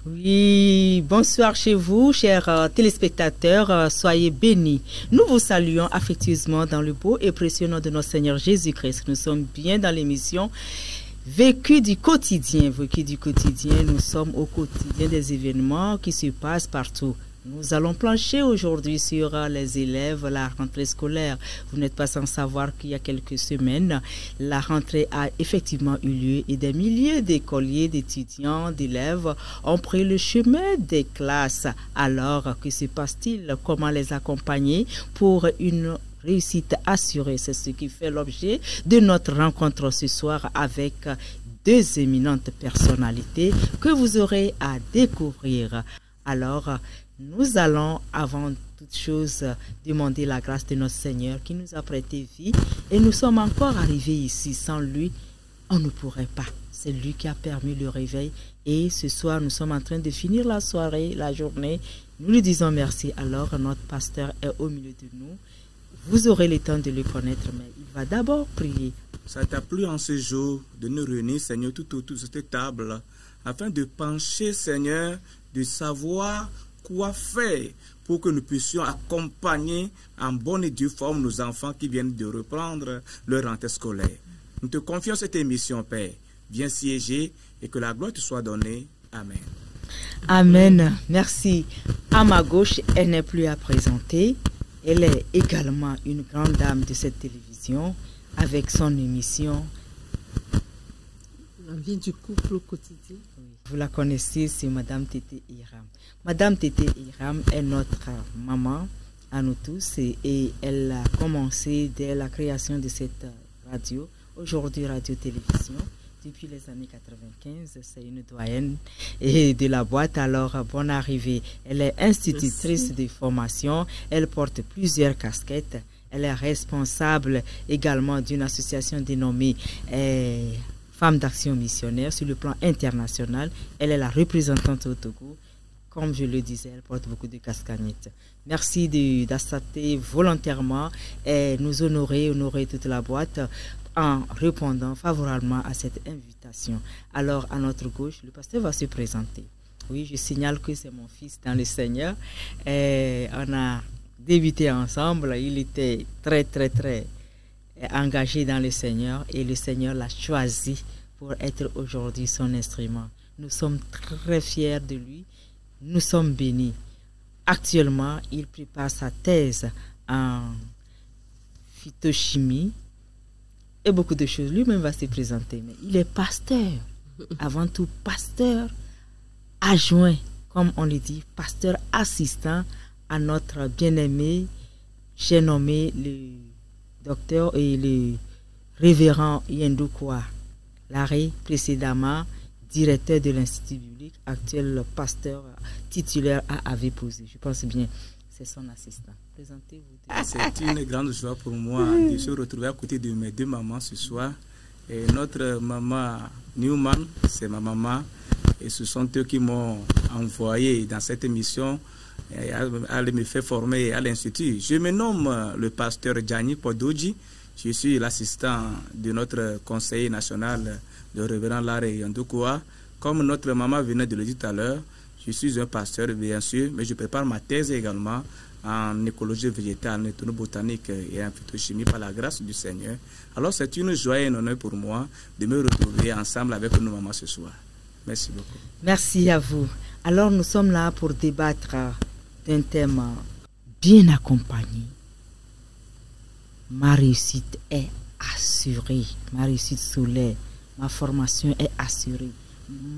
Oui, bonsoir chez vous, chers téléspectateurs, soyez bénis. Nous vous saluons affectueusement dans le beau et précieux nom de notre Seigneur Jésus-Christ. Nous sommes bien dans l'émission Vécu du quotidien. Vécu du quotidien, nous sommes au quotidien des événements qui se passent partout. Nous allons plancher aujourd'hui sur les élèves, la rentrée scolaire. Vous n'êtes pas sans savoir qu'il y a quelques semaines, la rentrée a effectivement eu lieu et des milliers d'écoliers, d'étudiants, d'élèves ont pris le chemin des classes. Alors, que se passe-t-il? Comment les accompagner pour une réussite assurée? C'est ce qui fait l'objet de notre rencontre ce soir avec deux éminentes personnalités que vous aurez à découvrir. Alors, nous allons, avant toute chose, demander la grâce de notre Seigneur qui nous a prêté vie. Et nous sommes encore arrivés ici. Sans lui, on ne pourrait pas. C'est lui qui a permis le réveil. Et ce soir, nous sommes en train de finir la soirée, la journée. Nous lui disons merci. Alors, notre pasteur est au milieu de nous. Vous aurez le temps de le connaître, mais il va d'abord prier. Ça t'a plu en ce jour de nous réunir, Seigneur, tout autour de cette table, afin de pencher, Seigneur, de savoir quoi faire pour que nous puissions accompagner en bonne et due forme nos enfants qui viennent de reprendre leur rentrée scolaire. Nous te confions cette émission, Père. Viens siéger et que la gloire te soit donnée. Amen. Amen. Merci. À ma gauche, elle n'est plus à présenter. Elle est également une grande dame de cette télévision avec son émission La vie du couple au quotidien. Vous la connaissez, c'est Madame Tété Hiram. Madame Tété Hiram est notre maman à nous tous et elle a commencé dès la création de cette radio, aujourd'hui radio-télévision, depuis les années 95. C'est une doyenne et de la boîte, alors bonne arrivée. Elle est institutrice de formation, elle porte plusieurs casquettes, elle est responsable également d'une association dénommée Femmes d'Action Missionnaire sur le plan international. Elle est la représentante au Togo. Comme je le disais, elle porte beaucoup de casquettes. Merci d'accepter volontairement et nous honorer toute la boîte en répondant favorablement à cette invitation. Alors, à notre gauche, le pasteur va se présenter. Oui, je signale que c'est mon fils dans le Seigneur. Et on a débuté ensemble. Il était très engagé dans le Seigneur et le Seigneur l'a choisi pour être aujourd'hui son instrument. Nous sommes très fiers de lui. Nous sommes bénis. Actuellement, il prépare sa thèse en phytochimie et beaucoup de choses. Lui-même va se présenter. Mais il est pasteur. Avant tout, pasteur adjoint, comme on le dit, pasteur assistant à notre bien-aimé, j'ai nommé le docteur et le révérend Yendoukoua Larry, précédemment directeur de l'Institut biblique, actuel pasteur titulaire à Aveposi. Je pense bien, c'est son assistant. Présentez-vous. C'est une grande joie pour moi de se retrouver à côté de mes deux mamans ce soir. Et notre maman Newman, c'est ma maman, et ce sont eux qui m'ont envoyé dans cette émission. Elle me fait former à l'Institut. Je me nomme le pasteur Gianni Podoji. Je suis l'assistant de notre conseiller national, le révérend Larry Yandoukoua. Comme notre maman venait de le dire tout à l'heure, je suis un pasteur, bien sûr, mais je prépare ma thèse également en écologie végétale, en ethnobotanique et en phytochimie par la grâce du Seigneur. Alors c'est une joie et un honneur pour moi de me retrouver ensemble avec nos mamans ce soir. Merci beaucoup. Merci à vous. Alors nous sommes là pour débattre d'un thème bien accompagné. Ma réussite est assurée. Ma réussite scolaire, ma formation est assurée.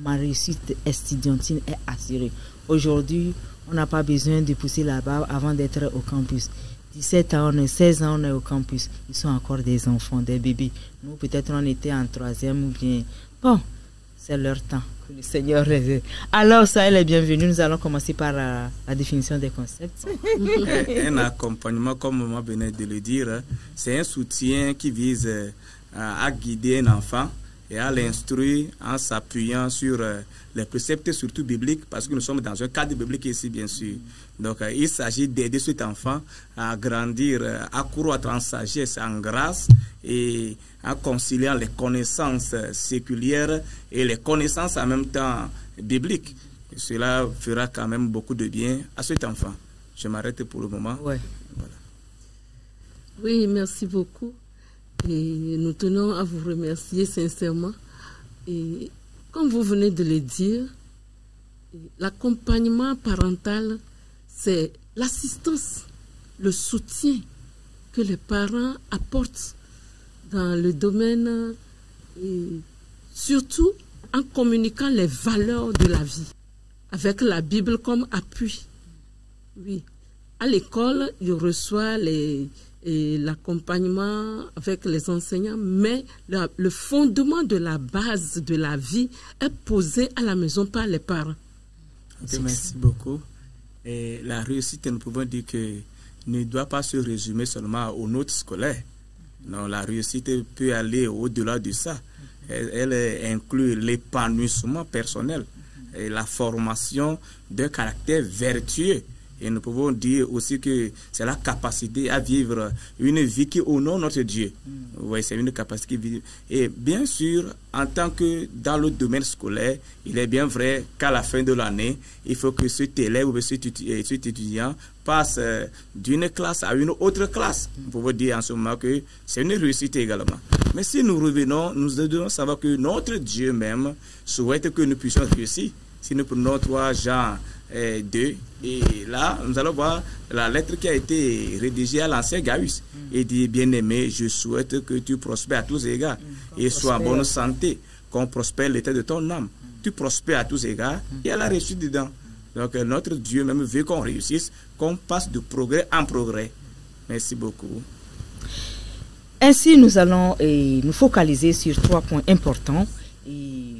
Ma réussite estudiantine est assurée. Aujourd'hui, on n'a pas besoin de pousser la barbe avant d'être au campus. 17 ans, on est 16 ans, on est au campus. Ils sont encore des enfants, des bébés. Nous, peut-être, on était en troisième ou bien... Bon, c'est leur temps que le Seigneur réserve. Alors, soyez les bienvenus. Nous allons commencer par la définition des concepts. Un accompagnement, comme maman venait de le dire, c'est un soutien qui vise à guider un enfant et à l'instruire en s'appuyant sur les préceptes, surtout bibliques, parce que nous sommes dans un cadre biblique ici, bien sûr. Donc, il s'agit d'aider cet enfant à grandir, à croître en sagesse, en grâce, et en conciliant les connaissances séculières et les connaissances en même temps bibliques. Cela fera quand même beaucoup de bien à cet enfant. Je m'arrête pour le moment. Ouais. Voilà. Oui, merci beaucoup. Et nous tenons à vous remercier sincèrement. Et comme vous venez de le dire, l'accompagnement parental, c'est l'assistance, le soutien que les parents apportent dans le domaine, et surtout en communiquant les valeurs de la vie, avec la Bible comme appui. Oui. À l'école, il reçoit l'accompagnement avec les enseignants, mais le fondement de la base de la vie est posé à la maison par les parents. Okay, merci beaucoup. Et la réussite, nous pouvons dire que ne doit pas se résumer seulement aux notes scolaires. Non, la réussite peut aller au-delà de ça. Elle inclut l'épanouissement personnel et la formation d'un caractère vertueux. Et nous pouvons dire aussi que c'est la capacité à vivre une vie qui honore notre Dieu. Oui, c'est une capacité. Et bien sûr, en tant que dans le domaine scolaire, il est bien vrai qu'à la fin de l'année, il faut que cet élève ou cet étudiant passe d'une classe à une autre classe. Nous pouvons dire en ce moment que c'est une réussite également. Mais si nous revenons, nous devons savoir que notre Dieu même souhaite que nous puissions réussir. Si nous prenons 3 Jean 2, et là, nous allons voir la lettre qui a été rédigée à l'ancien Gaius. Il dit, bien-aimé, je souhaite que tu prospères à tous égards et sois en bonne santé, qu'on prospère l'état de ton âme. Tu prospères à tous égards, il y a la réussite dedans. Donc, notre Dieu même veut qu'on réussisse, qu'on passe de progrès en progrès. Merci beaucoup. Ainsi, nous allons nous focaliser sur 3 points importants.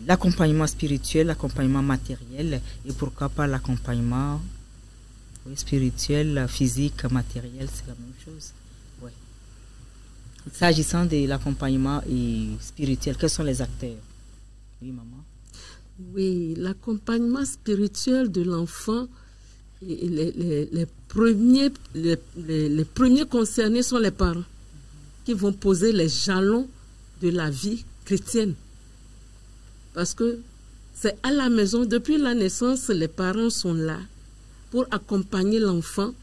L'accompagnement spirituel, l'accompagnement matériel et pourquoi pas l'accompagnement spirituel, physique, matériel, c'est la même chose. Ouais. S'agissant de l'accompagnement spirituel, quels sont les acteurs? Oui, maman. Oui, l'accompagnement spirituel de l'enfant, les premiers concernés sont les parents qui vont poser les jalons de la vie chrétienne. Parce que c'est à la maison, depuis la naissance, les parents sont là pour accompagner l'enfant.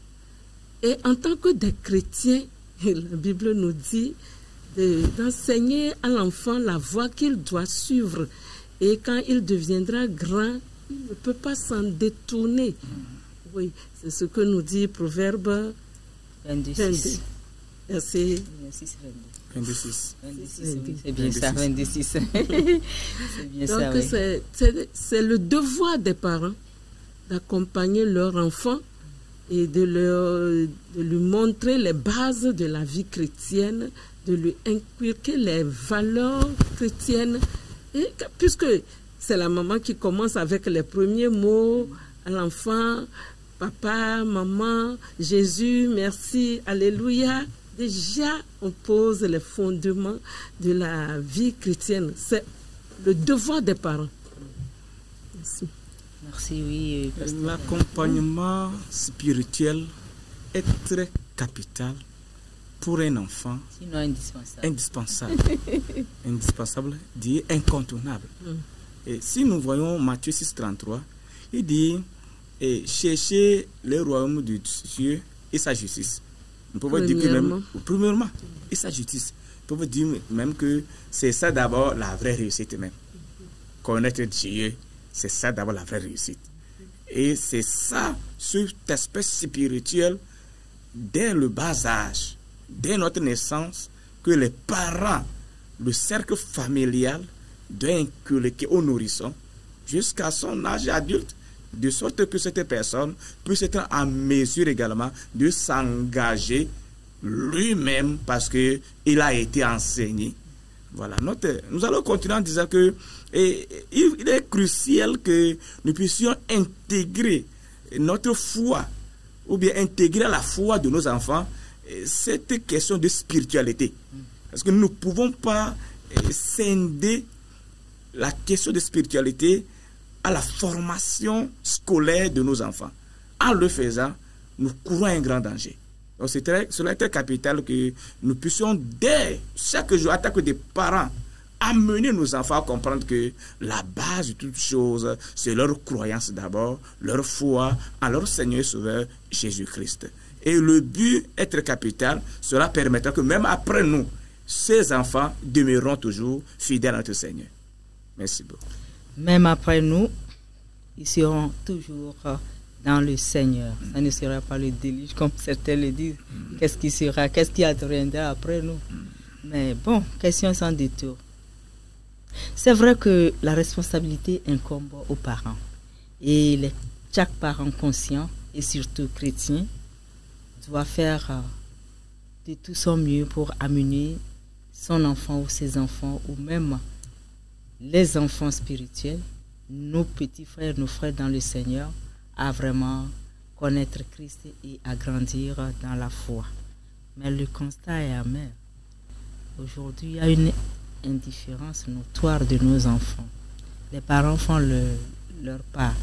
Et en tant que des chrétiens, la Bible nous dit d'enseigner à l'enfant la voie qu'il doit suivre. Et quand il deviendra grand, il ne peut pas s'en détourner. Oui, c'est ce que nous dit Proverbe 26. Merci. 26. C'est bien ça, 26. C'est bien ça, donc, oui. c'est le devoir des parents d'accompagner leur enfant et de lui montrer les bases de la vie chrétienne, de lui inculquer les valeurs chrétiennes. Et puisque c'est la maman qui commence avec les premiers mots à l'enfant, papa, maman, Jésus, merci, alléluia. Déjà, on pose les fondements de la vie chrétienne. C'est le devoir des parents. Merci. Merci, oui. L'accompagnement spirituel est très capital pour un enfant. Sinon indispensable. Indispensable. Indispensable, dit incontournable. Et si nous voyons Matthieu 6,33, il dit cherchez le royaume de Dieu et sa justice. Nous pouvons dire que même, premièrement, et sa justice. Nous pouvons dire même que c'est ça d'abord la vraie réussite même. Connaître Dieu, c'est ça d'abord la vraie réussite. Et c'est ça, cet aspect spirituel, dès le bas âge, dès notre naissance, que les parents, le cercle familial, doivent inculquer au nourrisson jusqu'à son âge adulte, de sorte que cette personne puisse être en mesure également de s'engager lui-même parce qu'il a été enseigné. Voilà. Nous allons continuer en disant que il est crucial que nous puissions intégrer notre foi ou bien intégrer à la foi de nos enfants cette question de spiritualité. Parce que nous ne pouvons pas scinder la question de spiritualité à la formation scolaire de nos enfants. En le faisant, nous courons un grand danger. Donc cela est très capital que nous puissions dès chaque jour, en tant que des parents, amener nos enfants à comprendre que la base de toutes choses, c'est leur croyance d'abord, leur foi en leur Seigneur et Sauveur Jésus-Christ. Et le but est très capital, cela permettra que même après nous, ces enfants demeureront toujours fidèles à notre Seigneur. Merci beaucoup. Même après nous, ils seront toujours dans le Seigneur. Ça ne sera pas le déluge comme certains le disent. Qu'est-ce qui sera, qu'est-ce qui adviendra après nous? Mais bon, question sans détour. C'est vrai que la responsabilité incombe aux parents. Et chaque parent conscient, et surtout chrétien, doit faire de tout son mieux pour amener son enfant ou ses enfants, ou même les enfants spirituels, nos petits frères, nos frères dans le Seigneur, à vraiment connaître Christ et à grandir dans la foi. Mais le constat est amer. Aujourd'hui, il y a une indifférence notoire de nos enfants. Les parents font leur part.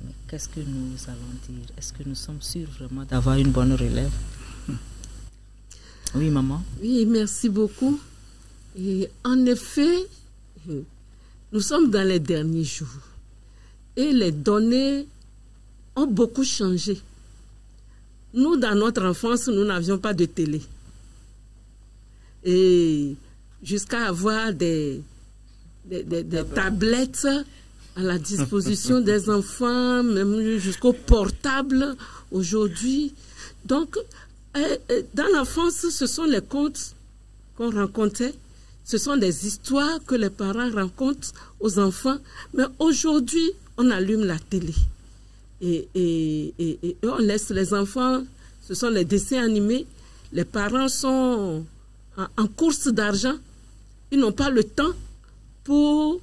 Mais qu'est-ce que nous allons dire? Est-ce que nous sommes sûrs vraiment d'avoir une bonne relève? Oui, maman? Oui, merci beaucoup. Et en effet, nous sommes dans les derniers jours. Et les données ont beaucoup changé. Nous, dans notre enfance, nous n'avions pas de télé. Et jusqu'à avoir des tablettes à la disposition des enfants, même jusqu'au portable aujourd'hui. Donc, dans l'enfance, ce sont les contes qu'on racontait, ce sont des histoires que les parents racontent aux enfants. Mais aujourd'hui, on allume la télé et on laisse les enfants, ce sont les dessins animés. Les parents sont en course d'argent, ils n'ont pas le temps pour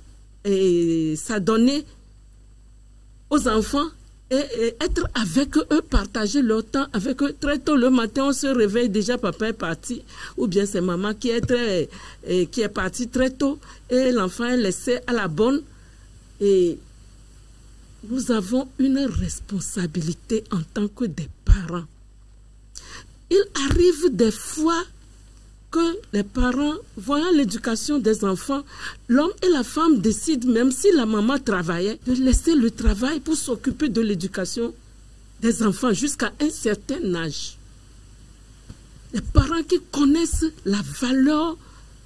s'adonner aux enfants et être avec eux, partager leur temps avec eux. Très tôt le matin, on se réveille, déjà papa est parti, ou bien c'est maman qui est partie très tôt et l'enfant est laissé à la bonne. Et nous avons une responsabilité en tant que des parents. Il arrive des fois que les parents, voyant l'éducation des enfants, l'homme et la femme décident, même si la maman travaillait, de laisser le travail pour s'occuper de l'éducation des enfants jusqu'à un certain âge. Les parents qui connaissent la valeur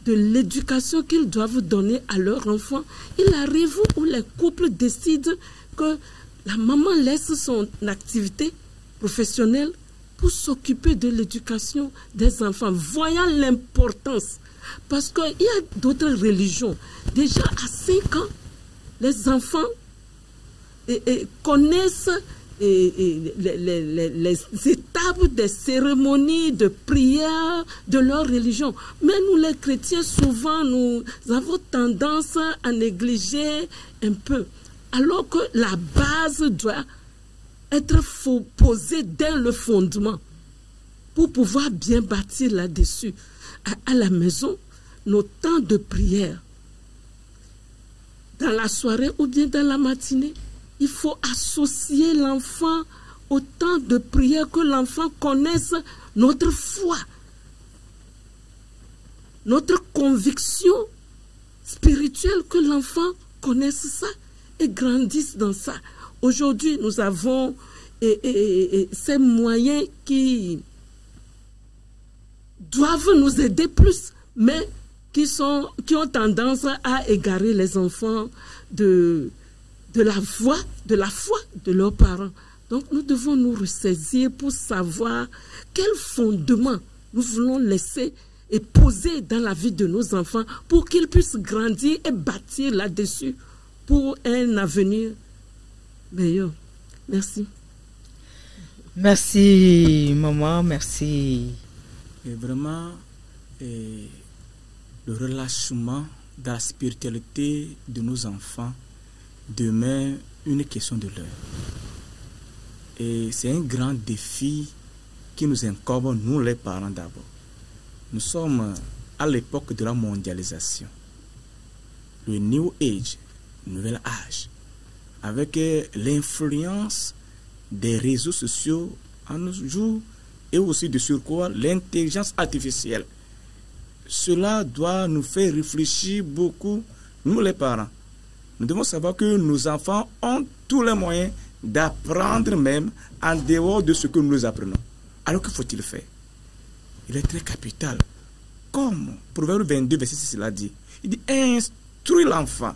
de l'éducation qu'ils doivent donner à leurs enfants, il arrive où les couples décident que la maman laisse son activité professionnelle pour s'occuper de l'éducation des enfants, voyant l'importance. Parce qu'il y a d'autres religions. Déjà à 5 ans, les enfants connaissent les étapes des cérémonies de prière de leur religion. Mais nous les chrétiens, souvent, nous avons tendance à négliger un peu. Alors que la base doit être posée dès le fondement pour pouvoir bien bâtir là-dessus. À la maison, nos temps de prière, dans la soirée ou bien dans la matinée, il faut associer l'enfant au temps de prière, que l'enfant connaisse notre foi, notre conviction spirituelle, que l'enfant connaisse ça et grandisse dans ça. Aujourd'hui, nous avons ces moyens qui doivent nous aider plus, mais qui ont tendance à égarer les enfants de la foi de leurs parents. Donc, nous devons nous ressaisir pour savoir quel fondement nous voulons laisser et poser dans la vie de nos enfants pour qu'ils puissent grandir et bâtir là-dessus pour un avenir meilleur. Merci. Merci, maman, merci. Et vraiment, le relâchement dans la spiritualité de nos enfants demeure une question de l'heure. Et c'est un grand défi qui nous incombe, nous les parents d'abord. Nous sommes à l'époque de la mondialisation. Le New Age, nouvel âge, avec l'influence des réseaux sociaux en nos jours et aussi de surcroît l'intelligence artificielle. cela doit nous faire réfléchir beaucoup, nous les parents. Nous devons savoir que nos enfants ont tous les moyens d'apprendre même en dehors de ce que nous apprenons. Alors que faut-il faire? Il est très capital. Comme Proverbe 22, verset 6 l'a dit. Il dit, instruis l'enfant.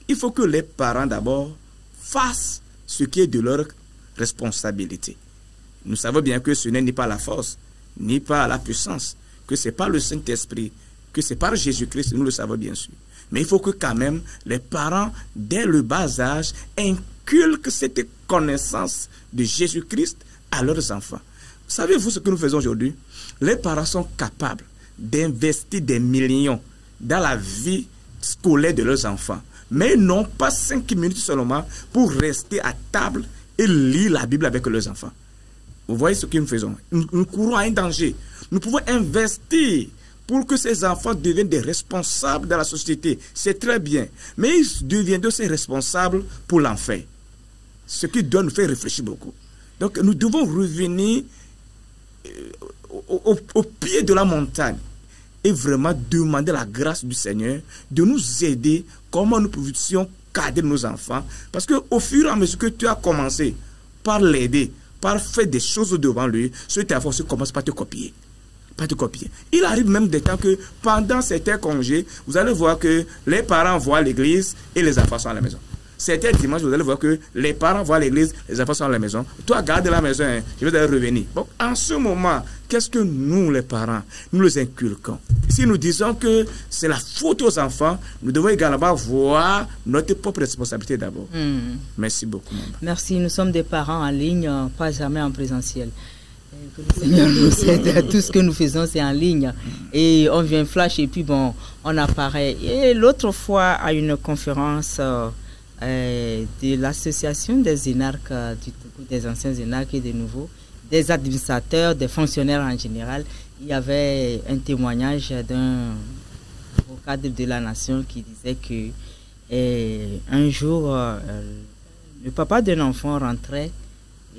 Il faut que les parents d'abord fassent ce qui est de leur responsabilité. Nous savons bien que ce n'est ni par la force, ni par la puissance, que ce n'est pas le Saint-Esprit, que c'est par Jésus-Christ, nous le savons bien sûr. Mais il faut que quand même les parents, dès le bas âge, inculquent cette connaissance de Jésus-Christ à leurs enfants. Savez-vous ce que nous faisons aujourd'hui? Les parents sont capables d'investir des millions dans la vie scolaire de leurs enfants. Mais ils n'ont pas 5 minutes seulement pour rester à table et lire la Bible avec leurs enfants. Vous voyez ce que nous faisons? Nous courons à un danger. Nous pouvons investir pour que ces enfants deviennent des responsables de la société. C'est très bien. Mais ils deviennent aussi responsables pour l'enfer. Ce qui doit nous faire réfléchir beaucoup. Donc nous devons revenir au pied de la montagne et vraiment demander la grâce du Seigneur de nous aider comment nous puissions cadrer nos enfants. Parce qu'au fur et à mesure que tu as commencé par l'aider, par faire des choses devant lui, cet enfant commence par te copier. Il arrive même des temps que pendant certains congés, vous allez voir que les parents voient l'église et les enfants sont à la maison. Certains dimanches, vous allez voir que les parents voient l'église, les enfants sont à la maison. Toi, garde la maison, hein, je vais revenir. Donc, en ce moment, qu'est-ce que nous, les parents, nous les inculquons? Si nous disons que c'est la faute aux enfants, nous devons également voir notre propre responsabilité d'abord. Merci beaucoup, maman. Merci, nous sommes des parents en ligne, pas jamais en présentiel. Que le Seigneur nous aide. Tout ce que nous faisons, c'est en ligne. Et on vient flash et puis bon, on apparaît. Et l'autre fois, à une conférence de l'association des énarques, des anciens énarques et des nouveaux, des administrateurs, des fonctionnaires en général, il y avait un témoignage d'un cadre de la nation qui disait que un jour, le papa d'un enfant rentrait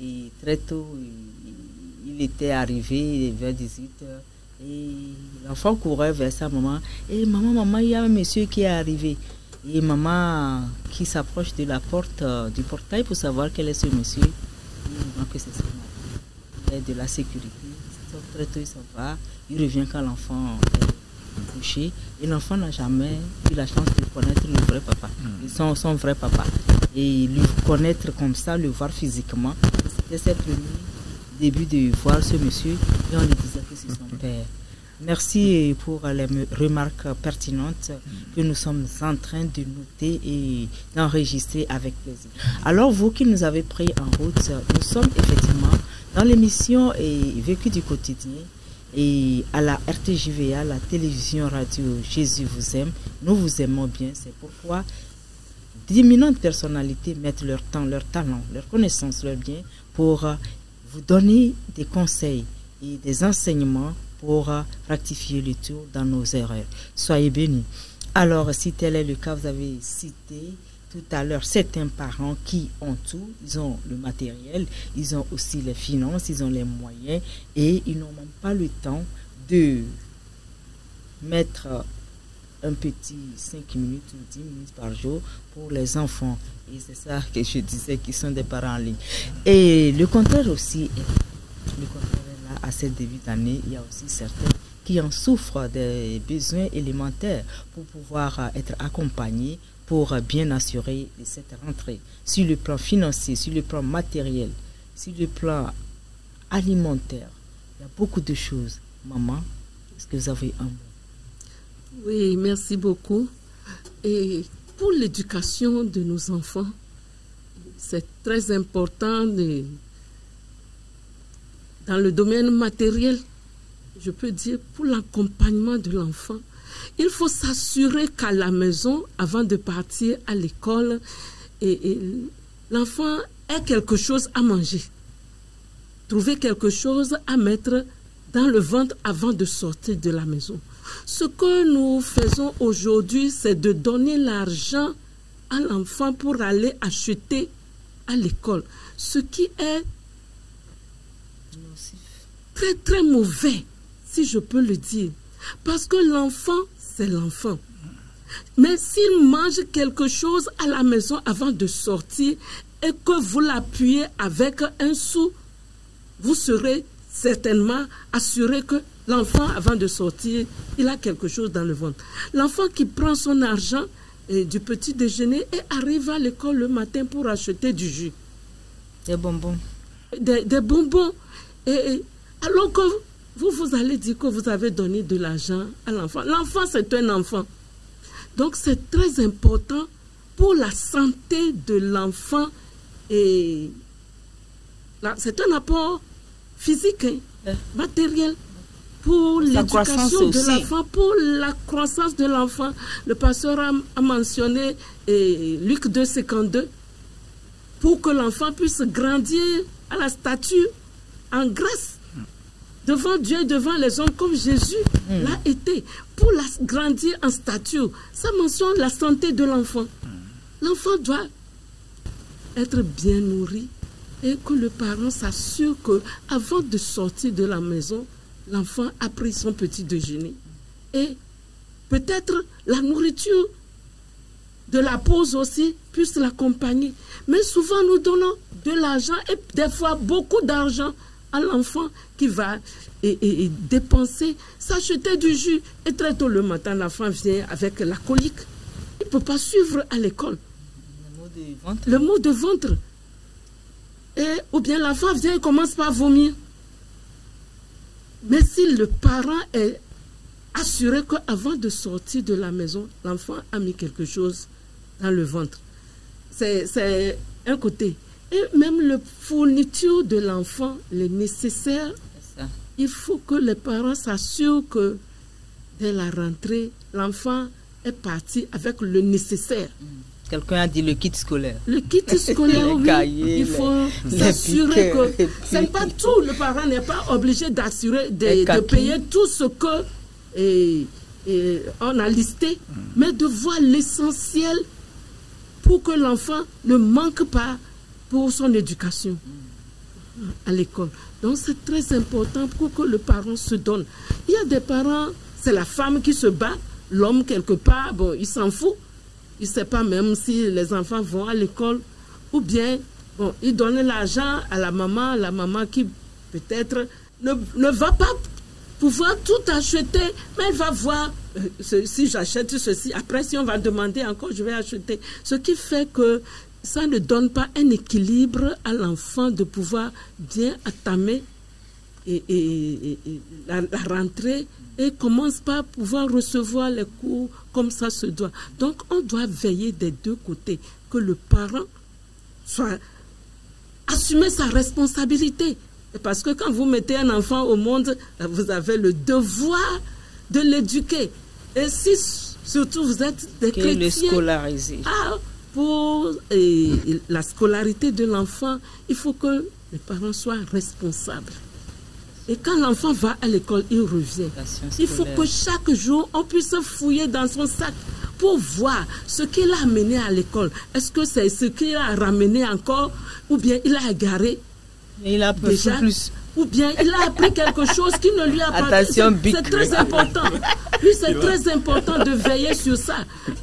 et très tôt, il était arrivé vers 18h et l'enfant courait vers sa maman. Et maman, il y a un monsieur qui est arrivé. Et maman qui s'approche de la porte du portail pour savoir quel est ce monsieur. Il voit que c'est son mari. Il est de la sécurité. Très tôt, il s'en va. Il revient quand l'enfant est couché. Et l'enfant n'a jamais eu la chance de connaître le vrai papa, son vrai papa. Et lui connaître comme ça, le voir physiquement, c'était ses premiers début de voir ce monsieur et on lui disait que c'est son père. Merci pour les remarques pertinentes que nous sommes en train de noter et d'enregistrer avec plaisir. Alors vous qui nous avez pris en route, nous sommes effectivement dans l'émission Vécu du quotidien et à la RTJVA, la télévision radio Jésus vous aime, nous vous aimons bien, c'est pourquoi d'éminentes personnalités mettent leur temps, leur talent, leur connaissance, leur bien pour vous donner des conseils et des enseignements pour rectifier le tour dans nos erreurs. Soyez bénis. Alors, si tel est le cas, vous avez cité tout à l'heure certains parents qui ont tout, ils ont le matériel, ils ont aussi les finances, ils ont les moyens et ils n'ont même pas le temps de mettre un petit 5 minutes ou 10 minutes par jour pour les enfants. Et c'est ça que je disais, qui sont des parents en ligne. Et le contraire aussi, le contraire est là, à cette début d'année, il y a aussi certains qui en souffrent des besoins élémentaires pour pouvoir être accompagnés pour bien assurer cette rentrée. Sur le plan financier, sur le plan matériel, sur le plan alimentaire, il y a beaucoup de choses. Maman, est-ce que vous avez un mot? Oui, merci beaucoup. Et pour l'éducation de nos enfants, c'est très important dans le domaine matériel, je peux dire, pour l'accompagnement de l'enfant. Il faut s'assurer qu'à la maison, avant de partir à l'école, l'enfant ait quelque chose à manger. Trouver quelque chose à mettre dans le ventre avant de sortir de la maison. Ce que nous faisons aujourd'hui, c'est de donner l'argent à l'enfant pour aller acheter à l'école. Ce qui est très, très mauvais, si je peux le dire. Parce que l'enfant, c'est l'enfant. Mais s'il mange quelque chose à la maison avant de sortir et que vous l'appuyez avec un sou, vous serez certainement assuré que l'enfant, avant de sortir, il a quelque chose dans le ventre. L'enfant qui prend son argent du petit déjeuner et arrive à l'école le matin pour acheter du jus. Des bonbons. Des bonbons. Et alors que vous allez dire que vous avez donné de l'argent à l'enfant. L'enfant, c'est un enfant. Donc, c'est très important pour la santé de l'enfant. Et c'est un apport physique, matériel, pour l'éducation de l'enfant, pour la croissance de l'enfant. Le pasteur a mentionné Luc 2,52, pour que l'enfant puisse grandir à la stature en grâce devant Dieu et devant les hommes comme Jésus l'a été, pour grandir en stature. Ça mentionne la santé de l'enfant. L'enfant doit être bien nourri et que le parent s'assure que avant de sortir de la maison, l'enfant a pris son petit déjeuner. Et peut-être la nourriture de la pause aussi puisse l'accompagner. Mais souvent nous donnons de l'argent et des fois beaucoup d'argent à l'enfant qui va dépenser, s'acheter du jus. Et très tôt le matin, l'enfant vient avec la colique. Il ne peut pas suivre à l'école. Le mot de ventre. Ou bien l'enfant vient et commence par vomir. Mais si le parent est assuré qu'avant de sortir de la maison, l'enfant a mis quelque chose dans le ventre. C'est un côté. Et même la fourniture de l'enfant, les nécessaires, il faut que les parents s'assurent que dès la rentrée, l'enfant est parti avec le nécessaire. Quelqu'un a dit le kit scolaire. Le kit scolaire, oui. Cahiers, il faut s'assurer que ce n'est pas tout. Le parent n'est pas obligé d'assurer, de payer tout ce que on a listé, mais de voir l'essentiel pour que l'enfant ne manque pas pour son éducation à l'école. Donc c'est très important pour que le parent se donne. Il y a des parents, c'est la femme qui se bat, l'homme quelque part, bon, il s'en fout. Il ne sait pas même si les enfants vont à l'école ou bien bon, il donne l'argent à la maman qui peut-être ne va pas pouvoir tout acheter, mais elle va voir si j'achète ceci, après si on va demander encore, je vais acheter. Ce qui fait que ça ne donne pas un équilibre à l'enfant de pouvoir bien entamer la rentrée et commence pas à pouvoir recevoir les cours comme ça se doit. Donc, on doit veiller des deux côtés, que le parent soit assumer sa responsabilité. Parce que quand vous mettez un enfant au monde, vous avez le devoir de l'éduquer. Et si surtout vous êtes des chrétiens, le scolariser. Pour la scolarité de l'enfant, il faut que les parents soient responsables. Et quand l'enfant va à l'école, il revient. Il faut que chaque jour, on puisse fouiller dans son sac pour voir ce qu'il a amené à l'école. Est-ce que c'est ce qu'il a ramené encore ou bien il a égaré? Il a déjà plus. Ou bien il a appris quelque chose qui ne lui a pas... C'est très important. Lui, c'est très important de veiller sur ça.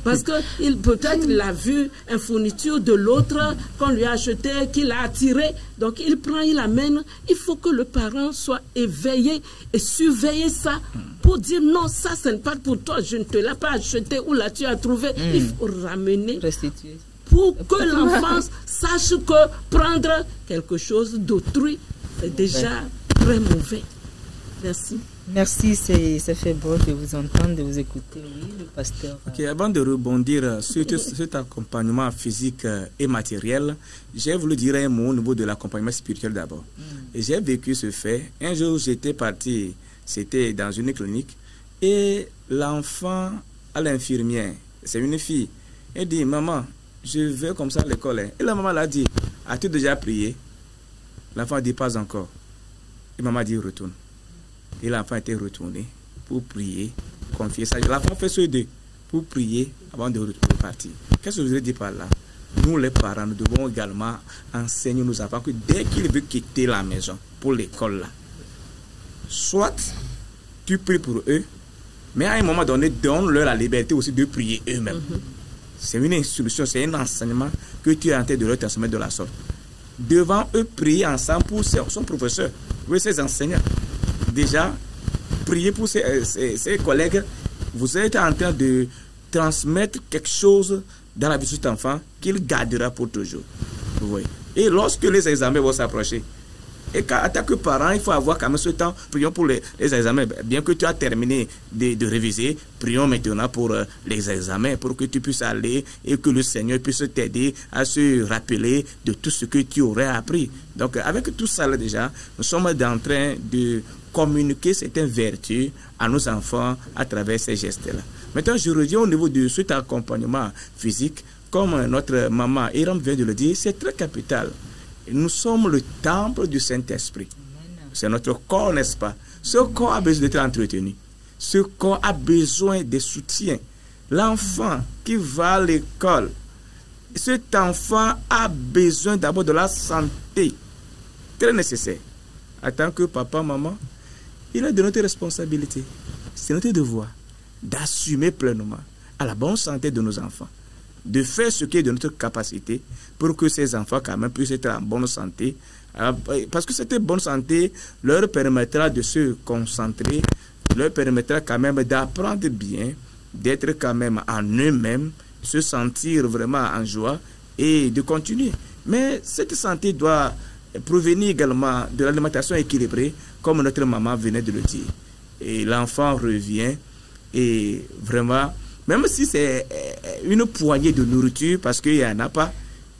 Parce que peut-être il a vu une fourniture de l'autre qu'on lui a acheté, qu'il a attiré. Donc il prend, il amène. Il faut que le parent soit éveillé et surveiller ça pour dire non, ça, ce n'est pas pour toi. Je ne te l'ai pas acheté ou là tu as trouvé. Il faut ramener. Restituer. Pour que l'enfant sache que prendre quelque chose d'autrui, c'est déjà très mauvais. Merci. Merci, ça fait beau de vous entendre, de vous écouter. Oui, le pasteur. Ok, avant de rebondir sur cet accompagnement physique et matériel, j'ai voulu dire un mot au niveau de l'accompagnement spirituel d'abord. Et j'ai vécu ce fait. Un jour, j'étais parti, c'était dans une clinique, et l'enfant à l'infirmière, c'est une fille, elle dit, maman, je vais comme ça à l'école. Et la maman l'a dit, as-tu déjà prié? L'enfant dit, pas encore. Et maman dit, retourne. Et l'enfant était retourné pour prier, confier ça. L'enfant fait ce deux pour prier avant de repartir. Qu'est-ce que je veux dire par là? Nous, les parents, nous devons également enseigner nos enfants que dès qu'ils veulent quitter la maison pour l'école, là, soit tu pries pour eux, Mais à un moment donné, donne-leur la liberté aussi de prier eux-mêmes. C'est une instruction, c'est un enseignement que tu es en train de leur transmettre de la sorte. Devant eux, prier ensemble pour son professeur, pour ses enseignants. Déjà, prier pour ses collègues, vous êtes en train de transmettre quelque chose dans la vie de cet enfant qu'il gardera pour toujours. Vous voyez. Et lorsque les examens vont s'approcher, et en tant que parent, il faut avoir quand même ce temps. Prions pour les examens. Bien que tu as terminé de réviser, prions maintenant pour les examens, pour que tu puisses aller et que le Seigneur puisse t'aider à se rappeler de tout ce que tu aurais appris. Donc, avec tout ça là déjà, nous sommes en train de communiquer certaines vertus à nos enfants à travers ces gestes-là. Maintenant, je reviens au niveau de cet accompagnement physique. Comme notre maman Hiram vient de le dire, c'est très capital. Nous sommes le temple du Saint-Esprit. C'est notre corps, n'est-ce pas? Ce corps a besoin d'être entretenu. Ce corps a besoin de soutien. L'enfant qui va à l'école, cet enfant a besoin d'abord de la santé. Très nécessaire. En tant que papa, maman, il est de notre responsabilité. C'est notre devoir d'assumer pleinement à la bonne santé de nos enfants, de faire ce qui est de notre capacité pour que ces enfants quand même puissent être en bonne santé. Parce que cette bonne santé leur permettra de se concentrer, leur permettra quand même d'apprendre bien, d'être quand même en eux-mêmes, se sentir vraiment en joie et de continuer. Mais cette santé doit provenir également de l'alimentation équilibrée, comme notre maman venait de le dire. Et l'enfant revient et vraiment, même si c'est une poignée de nourriture, parce qu'il n'y en a pas,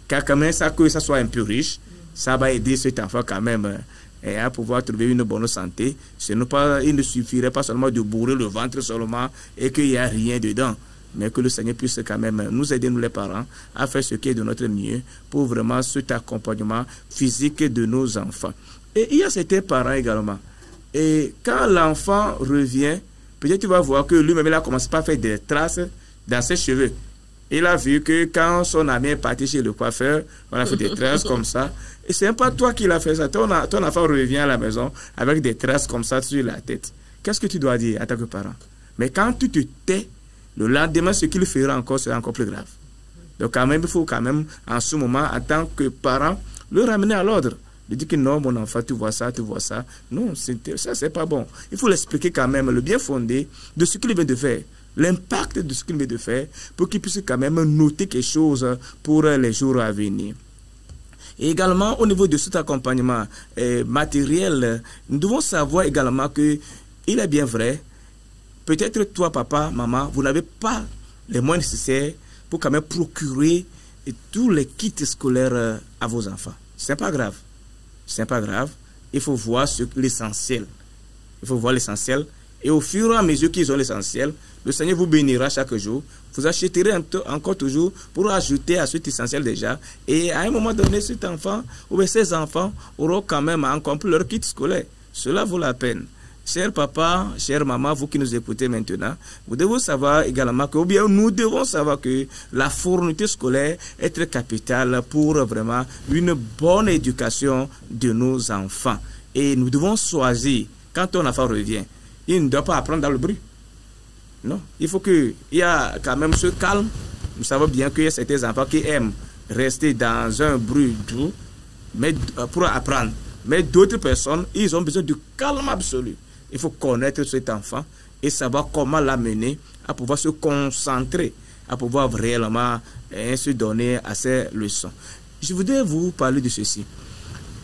car quand même ça, que ça soit un peu riche, ça va aider cet enfant quand même à pouvoir trouver une bonne santé. Il ne suffirait pas seulement de bourrer le ventre seulement et qu'il n'y a rien dedans, mais que le Seigneur puisse quand même nous aider, nous les parents, à faire ce qui est de notre mieux pour vraiment cet accompagnement physique de nos enfants. Et il y a certains parents également. Et quand l'enfant revient, peut-être tu vas voir que lui-même il a commencé à faire des traces dans ses cheveux. Il a vu que quand son ami est parti chez le coiffeur, on a fait des traces comme ça. Et c'est pas toi qui l'as fait ça. Ton enfant revient à la maison avec des traces comme ça sur la tête. Qu'est-ce que tu dois dire en tant que parent? Mais quand tu te tais, le lendemain, ce qu'il fera encore sera encore plus grave. Donc quand même, il faut quand même, en ce moment, en tant que parent, le ramener à l'ordre. Il dit que non, mon enfant, tu vois ça, tu vois ça. Non, ça, c'est pas bon. Il faut l'expliquer quand même, le bien fondé de ce qu'il vient de faire. L'impact de ce qu'il vient de faire pour qu'il puisse quand même noter quelque chose pour les jours à venir. Et également, au niveau de cet accompagnement matériel, nous devons savoir également que il est bien vrai, peut-être toi, papa, maman, vous n'avez pas les moyens nécessaires pour quand même procurer tous les kits scolaires à vos enfants. C'est pas grave. C'est pas grave. Il faut voir l'essentiel. Il faut voir l'essentiel. Et au fur et à mesure qu'ils ont l'essentiel, le Seigneur vous bénira chaque jour. Vous achèterez encore toujours pour ajouter à cet essentiel déjà. Et à un moment donné, cet enfant ou ces enfants auront quand même accompli leur kit scolaire. Cela vaut la peine. Cher papa, chère maman, vous qui nous écoutez maintenant, vous devez savoir également que, ou bien nous devons savoir que la fourniture scolaire est très capitale pour vraiment une bonne éducation de nos enfants. Et nous devons choisir, quand ton enfant revient, il ne doit pas apprendre dans le bruit. Non, il faut qu'il y a quand même ce calme. Nous savons bien qu'il y a certains enfants qui aiment rester dans un bruit doux, mais pour apprendre. Mais d'autres personnes, ils ont besoin du calme absolu. Il faut connaître cet enfant et savoir comment l'amener à pouvoir se concentrer, à pouvoir réellement se donner à ses leçons. Je voudrais vous parler de ceci.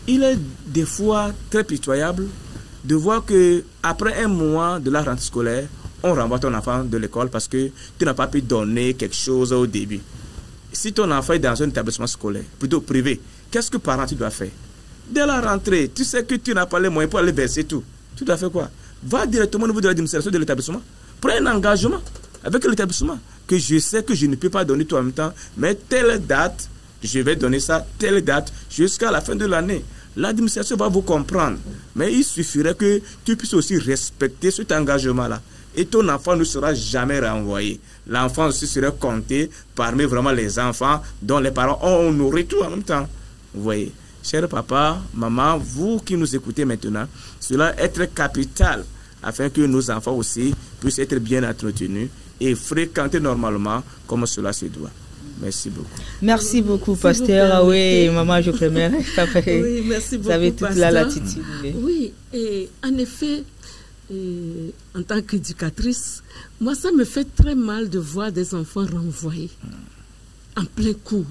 Il est des fois très pitoyable de voir que après un mois de la rentrée scolaire, on renvoie ton enfant de l'école parce que tu n'as pas pu donner quelque chose au début. Si ton enfant est dans un établissement scolaire, plutôt privé, qu'est-ce que parent tu dois faire? Dès la rentrée, tu sais que tu n'as pas les moyens pour aller verser tout. Tu dois faire quoi? Va directement au niveau de l'administration de l'établissement. Prends un engagement avec l'établissement que je sais que je ne peux pas donner tout en même temps, mais telle date, je vais donner ça, telle date, jusqu'à la fin de l'année. L'administration va vous comprendre. Mais il suffirait que tu puisses aussi respecter cet engagement-là. Et ton enfant ne sera jamais renvoyé. L'enfant aussi sera compté parmi vraiment les enfants dont les parents ont honoré tout en même temps. Vous voyez? Cher papa, maman, vous qui nous écoutez maintenant, cela est très capital afin que nos enfants aussi puissent être bien entretenus et fréquenter normalement comme cela se doit. Merci beaucoup. Merci beaucoup, pasteur. Oui, maman, je préfère. Oui, merci beaucoup. Vous avez toute la latitude. Oui, et en effet, en tant qu'éducatrice, moi, ça me fait très mal de voir des enfants renvoyés en plein cours.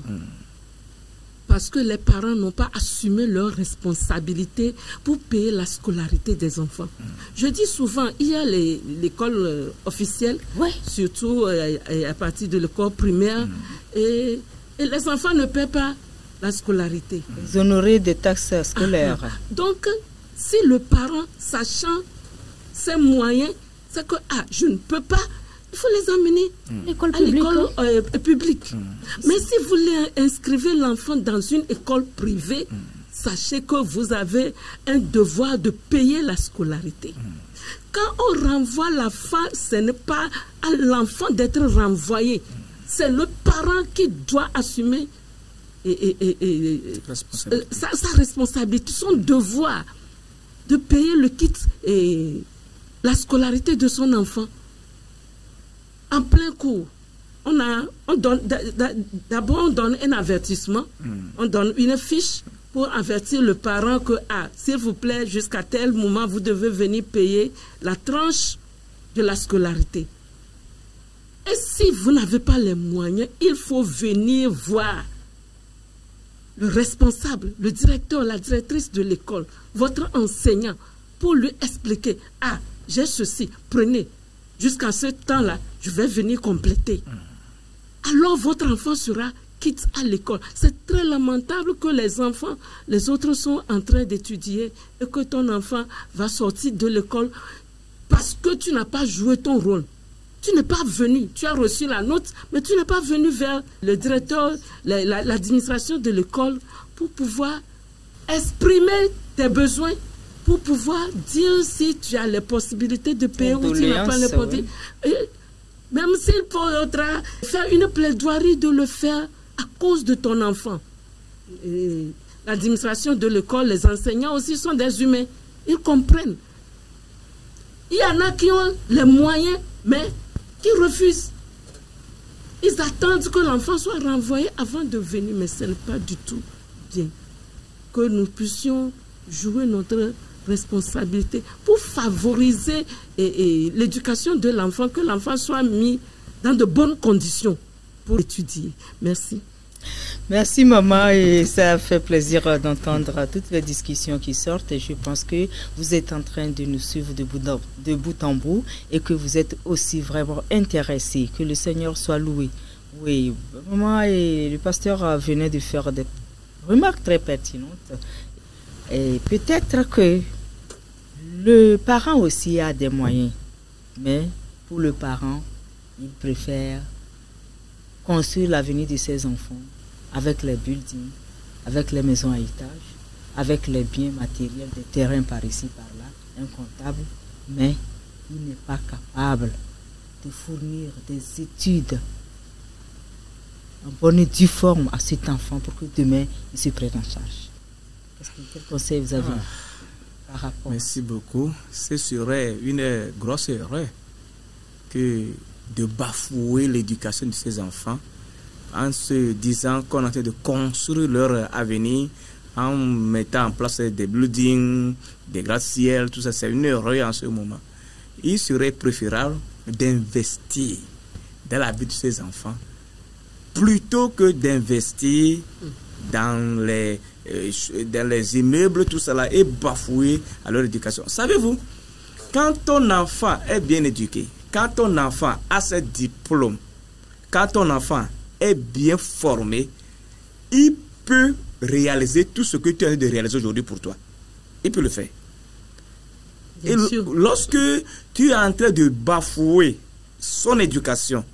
Parce que les parents n'ont pas assumé leurs responsabilités pour payer la scolarité des enfants. Je dis souvent, il y a l'école officielle, surtout à partir de l'école primaire, et les enfants ne paient pas la scolarité. Ils honoraient des taxes scolaires. Donc, si le parent, sachant ses moyens, c'est que je ne peux pas, il faut les emmener à l'école publique. Mais si vous inscrivez l'enfant dans une école privée, sachez que vous avez un devoir de payer la scolarité. Quand on renvoie l'enfant, ce n'est pas à l'enfant d'être renvoyé. C'est le parent qui doit assumer sa responsabilité, son devoir de payer le kit et la scolarité de son enfant. En plein cours, d'abord on donne un avertissement, on donne une fiche pour avertir le parent que, s'il vous plaît, jusqu'à tel moment, vous devez venir payer la tranche de la scolarité. Et si vous n'avez pas les moyens, il faut venir voir le responsable, le directeur, la directrice de l'école, votre enseignant, pour lui expliquer, j'ai ceci, prenez. Jusqu'à ce temps-là, je vais venir compléter. Alors votre enfant sera quitte à l'école. C'est très lamentable que les autres sont en train d'étudier et que ton enfant va sortir de l'école parce que tu n'as pas joué ton rôle. Tu n'es pas venu, tu as reçu la note, mais tu n'es pas venu vers le directeur, l'administration de l'école pour pouvoir exprimer tes besoins, pour pouvoir dire si tu as les possibilités de payer ou tu n'as pas les possibilités. Même s'il faudra faire une plaidoirie de le faire à cause de ton enfant. L'administration de l'école, les enseignants aussi sont des humains. Ils comprennent. Il y en a qui ont les moyens, mais qui refusent. Ils attendent que l'enfant soit renvoyé avant de venir, mais ce n'est pas du tout bien. Que nous puissions jouer notre responsabilité pour favoriser l'éducation de l'enfant, que l'enfant soit mis dans de bonnes conditions pour étudier. Merci. Merci maman, et ça fait plaisir d'entendre toutes les discussions qui sortent, et je pense que vous êtes en train de nous suivre de bout en bout et que vous êtes aussi vraiment intéressés. Que le Seigneur soit loué. Oui, maman et le pasteur venaient de faire des remarques très pertinentes, et peut-être que le parent aussi a des moyens, mais pour le parent, il préfère construire l'avenir de ses enfants avec les buildings, avec les maisons à étage, avec les biens matériels, des terrains par ici, par là, un comptable, mais il n'est pas capable de fournir des études en bonne et due forme à cet enfant pour que demain il se prenne en charge. Quel conseil vous avez par rapport? Merci beaucoup. Ce serait une grosse erreur que de bafouer l'éducation de ces enfants en se disant qu'on est en train de construire leur avenir en mettant en place des buildings, des gratte-ciel, tout ça. C'est une erreur en ce moment. Il serait préférable d'investir dans la vie de ces enfants plutôt que d'investir dans les immeubles, tout cela, et bafouer à leur éducation. Savez-vous, quand ton enfant est bien éduqué, quand ton enfant a ses diplômes, quand ton enfant est bien formé, il peut réaliser tout ce que tu as de réaliser aujourd'hui pour toi. Il peut le faire. Et lorsque tu es en train de bafouer son éducation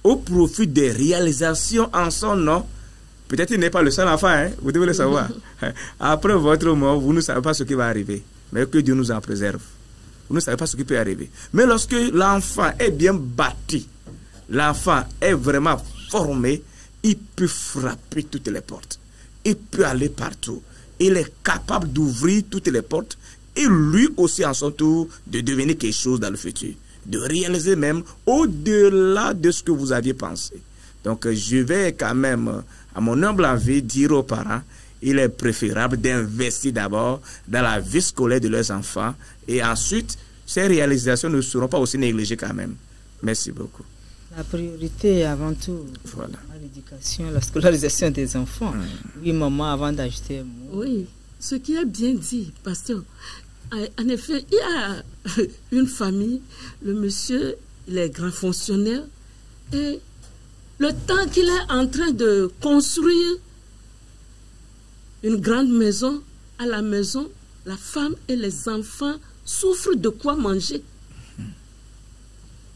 au profit des réalisations en son nom, peut-être il n'est pas le seul enfant, hein? Vous devez le savoir. Après votre mort, vous ne savez pas ce qui va arriver, mais que Dieu nous en préserve. Vous ne savez pas ce qui peut arriver. Mais lorsque l'enfant est bien bâti, l'enfant est vraiment formé, il peut frapper toutes les portes. Il peut aller partout. Il est capable d'ouvrir toutes les portes et lui aussi en son tour de devenir quelque chose dans le futur, de réaliser même au-delà de ce que vous aviez pensé. Donc je vais quand même, à mon humble avis, dire aux parents, il est préférable d'investir d'abord dans la vie scolaire de leurs enfants et ensuite, ces réalisations ne seront pas aussi négligées quand même. Merci beaucoup. La priorité avant tout, voilà, l'éducation, la scolarisation des enfants. Oui, maman, avant d'ajouter un mot. Oui, ce qui est bien dit, pasteur. En effet, il y a une famille, le monsieur, il est grand fonctionnaire, et le temps qu'il est en train de construire une grande maison, à la maison, la femme et les enfants souffrent de quoi manger.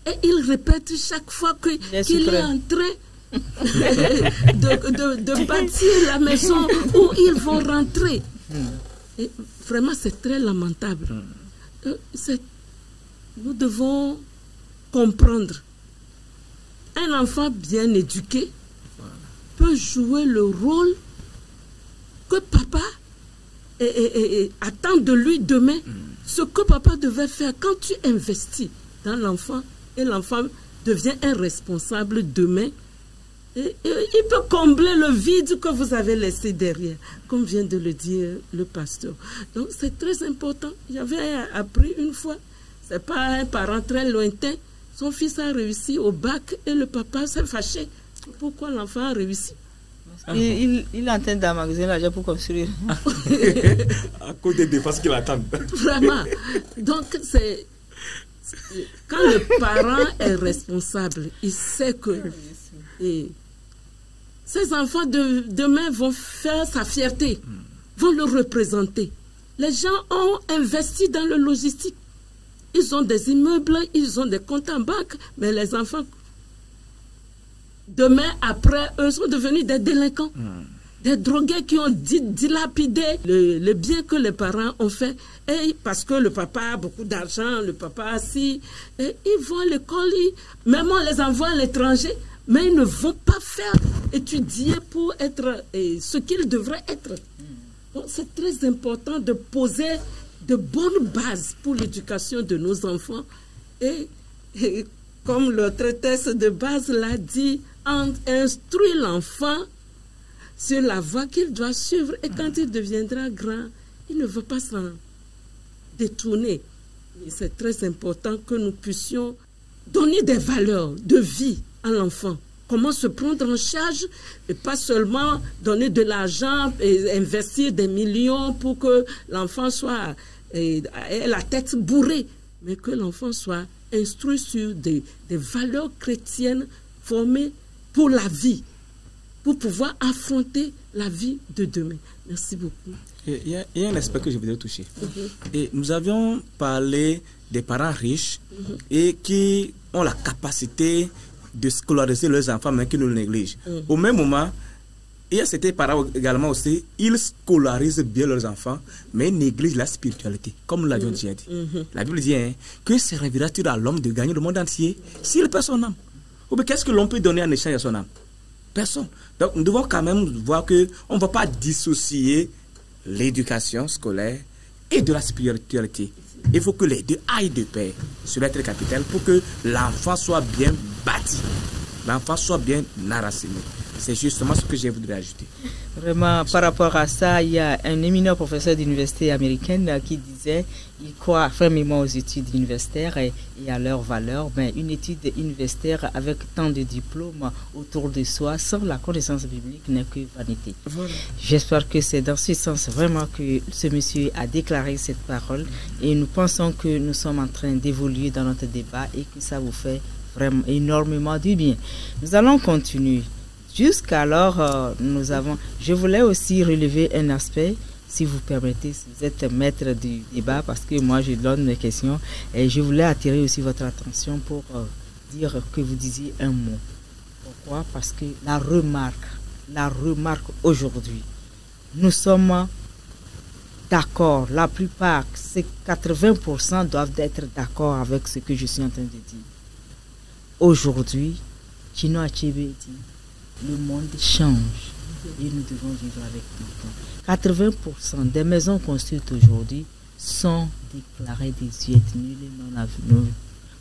Et il répète chaque fois qu'il est en train de bâtir la maison où ils vont rentrer. Et vraiment, c'est très lamentable. Nous devons comprendre. Un enfant bien éduqué peut jouer le rôle que papa attend de lui demain. Ce que papa devait faire quand tu investis dans l'enfant et l'enfant devient un responsable demain. Et il peut combler le vide que vous avez laissé derrière, comme vient de le dire le pasteur. Donc c'est très important. J'avais appris une fois, c'est pas un parent très lointain, son fils a réussi au bac et le papa s'est fâché. Pourquoi l'enfant a réussi? Il est en train d'emmagasiner l'argent pour construire. À cause des défenses qu'il attend. Vraiment. Donc c'est... Quand le parent est responsable, il sait que ses enfants demain vont faire sa fierté, vont le représenter. Les gens ont investi dans le logistique. Ils ont des immeubles, ils ont des comptes en banque, mais les enfants, demain, après, eux sont devenus des délinquants. Des drogués qui ont dilapidé le bien que les parents ont fait. Et parce que le papa a beaucoup d'argent, le papa a si... Et ils vont à l'école, même on les envoie à l'étranger, mais ils ne vont pas faire étudier pour être ce qu'ils devraient être. Donc c'est très important de poser de bonnes bases pour l'éducation de nos enfants. Et comme le traité de base l'a dit, instruit l'enfant sur la voie qu'il doit suivre, et quand il deviendra grand, il ne veut pas s'en détourner. C'est très important que nous puissions donner des valeurs de vie à l'enfant. Comment se prendre en charge, et pas seulement donner de l'argent et investir des millions pour que l'enfant soit ait la tête bourrée, mais que l'enfant soit instruit sur des valeurs chrétiennes formées pour la vie, pour pouvoir affronter la vie de demain. Merci beaucoup. Il y a un aspect que je voudrais toucher. Et nous avions parlé des parents riches et qui ont la capacité de scolariser leurs enfants, mais qui nous le négligent. Au même moment, il y a certains parents également aussi, ils scolarisent bien leurs enfants, mais ils négligent la spiritualité, comme nous l'avions déjà dit. La Bible dit que servira-t-il à l'homme de gagner le monde entier s'il perd son âme? Ou bien qu'est-ce que l'on peut donner en échange à son âme? Personne. Donc nous devons quand même voir qu'on ne va pas dissocier l'éducation scolaire et de la spiritualité. Il faut que les deux aillent de pair. Cela est très capital pour que l'enfant soit bien bâti, l'enfant soit bien enraciné. C'est justement ce que je voudrais ajouter. Vraiment, par rapport à ça, il y a un éminent professeur d'université américaine qui disait il croit fermement aux études universitaires et à leurs valeurs, mais une étude universitaire avec tant de diplômes autour de soi, sans la connaissance biblique, n'est que vanité. Voilà. J'espère que c'est dans ce sens vraiment que ce monsieur a déclaré cette parole, et nous pensons que nous sommes en train d'évoluer dans notre débat et que ça vous fait vraiment énormément du bien. Nous allons continuer. Jusqu'alors, je voulais aussi relever un aspect, si vous permettez, si vous êtes maître du débat, parce que moi je donne mes questions, et je voulais attirer aussi votre attention pour dire que vous disiez un mot. Pourquoi? Parce que la remarque aujourd'hui, nous sommes d'accord, la plupart, c'est 80% doivent être d'accord avec ce que je suis en train de dire. Aujourd'hui, Chino Achebe dit, le monde change et nous devons vivre avec le temps. 80% des maisons construites aujourd'hui sont déclarés des yeux nuls et non avenus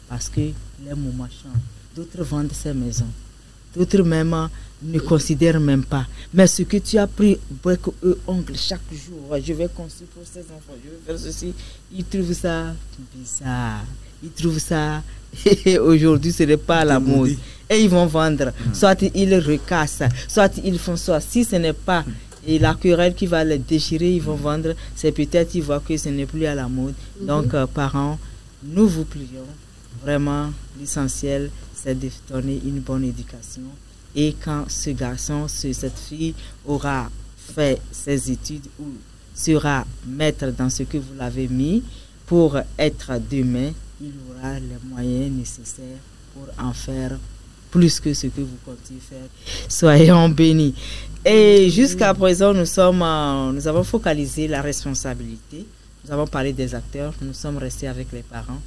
parce que les moments changent. D'autres vendent ces maisons. D'autres même ne considèrent même pas. Mais ce que tu as pris, bec et ongle, chaque jour, je vais construire pour ces enfants, je vais faire ceci, ils trouvent ça bizarre. Ils trouvent ça, aujourd'hui ce n'est pas la mode. Et ils vont vendre. Soit ils recassent, soit ils font soit. Si ce n'est pas et la querelle qui va les déchirer, ils vont vendre. C'est peut-être qu'ils voient que ce n'est plus à la mode. Donc, parents, nous vous prions. Vraiment, l'essentiel, c'est de donner une bonne éducation. Et quand ce garçon, cette fille aura fait ses études ou sera maître dans ce que vous l'avez mis pour être demain, il aura les moyens nécessaires pour en faire plus que ce que vous comptez faire. Soyons bénis. Et jusqu'à présent, nous avons focalisé la responsabilité. Nous avons parlé des acteurs. Nous sommes restés avec les parents.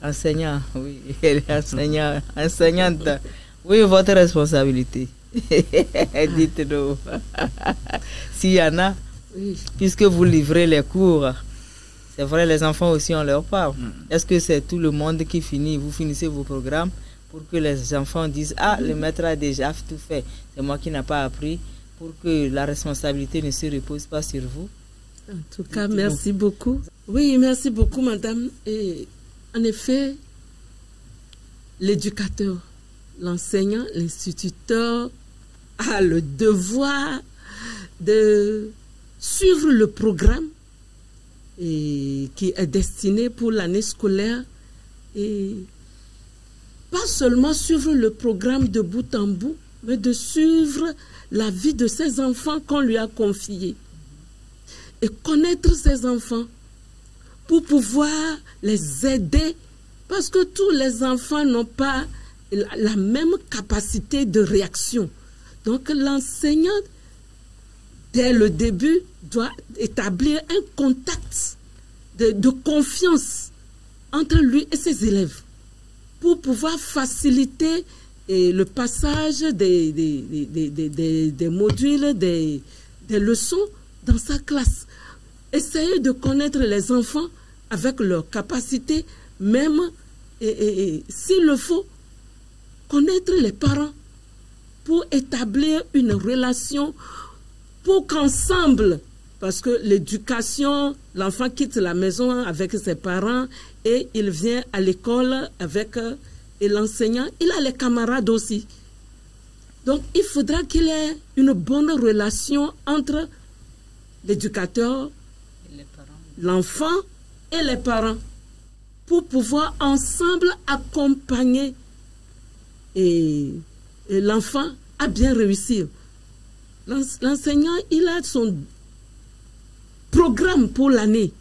Enseignant, oui, enseignante. Oui, votre responsabilité. Dites-nous. S'il y en a, puisque vous livrez les cours. C'est vrai, les enfants aussi ont leur part. Est-ce que c'est tout le monde qui finit? Vous finissez vos programmes pour que les enfants disent « Ah, le maître a déjà tout fait. C'est moi qui n'ai pas appris. » Pour que la responsabilité ne se repose pas sur vous. En tout cas, merci beaucoup. Oui, merci beaucoup, madame. Et en effet, l'éducateur, l'enseignant, l'instituteur a le devoir de suivre le programme et qui est destiné pour l'année scolaire et pas seulement suivre le programme de bout en bout, mais de suivre la vie de ses enfants qu'on lui a confiés et connaître ses enfants pour pouvoir les aider parce que tous les enfants n'ont pas la même capacité de réaction. Donc l'enseignant, dès le début, doit établir un contact de confiance entre lui et ses élèves pour pouvoir faciliter le passage des modules, des leçons dans sa classe. Essayer de connaître les enfants avec leurs capacités, même, et s'il le faut, connaître les parents pour établir une relation pour qu'ensemble, parce que l'éducation, l'enfant quitte la maison avec ses parents et il vient à l'école avec et l'enseignant, il a les camarades aussi. Donc, il faudra qu'il ait une bonne relation entre l'éducateur, l'enfant et les parents pour pouvoir ensemble accompagner et l'enfant à bien réussir. L'enseignant, il a son programme pour l'année.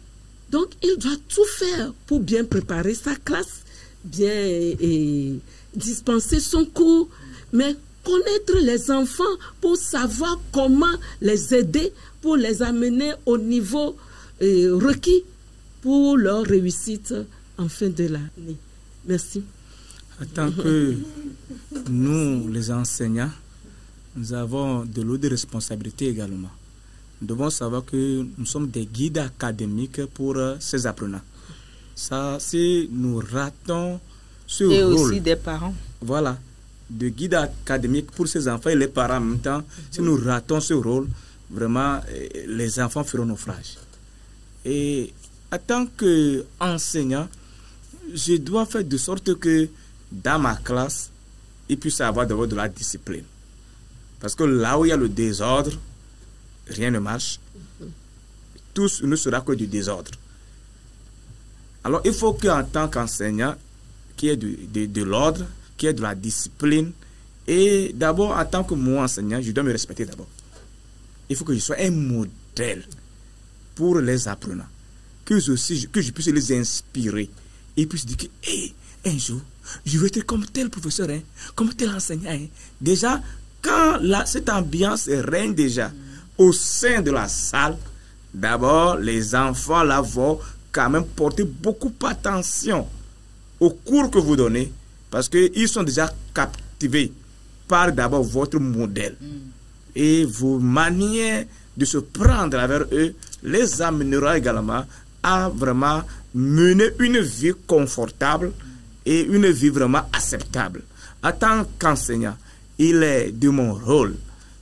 Donc, il doit tout faire pour bien préparer sa classe, bien dispenser son cours, mais connaître les enfants pour savoir comment les aider, pour les amener au niveau requis pour leur réussite en fin de l'année. Merci. En tant que nous, les enseignants, nous avons de l'eau de responsabilité également. Nous devons savoir que nous sommes des guides académiques pour ces apprenants. Ça, si nous ratons ce rôle... Et aussi des parents. Voilà, de guide académique pour ces enfants et les parents en même temps. Si nous ratons ce rôle, vraiment, les enfants feront naufrage. Et en tant qu'enseignant, je dois faire de sorte que dans ma classe, il puisse y avoir d'abord de la discipline. Parce que là où il y a le désordre, rien ne marche. Tout ne sera que du désordre. Alors, il faut qu'en tant qu'enseignant, qu'il y ait de l'ordre, qu'il y ait de la discipline. Et d'abord, en tant que moi, enseignant, je dois me respecter d'abord. Il faut que je sois un modèle pour les apprenants. Que je puisse les inspirer. Et puissent dire que, hey, un jour, je veux être comme tel professeur, hein, comme tel enseignant. Hein. Déjà, quand cette ambiance règne déjà au sein de la salle, d'abord, les enfants là vont quand même porter beaucoup d'attention aux cours que vous donnez parce qu'ils sont déjà captivés par d'abord votre modèle et vos manières de se prendre avec eux les amènera également à vraiment mener une vie confortable et une vie vraiment acceptable. En tant qu'enseignant, il est de mon rôle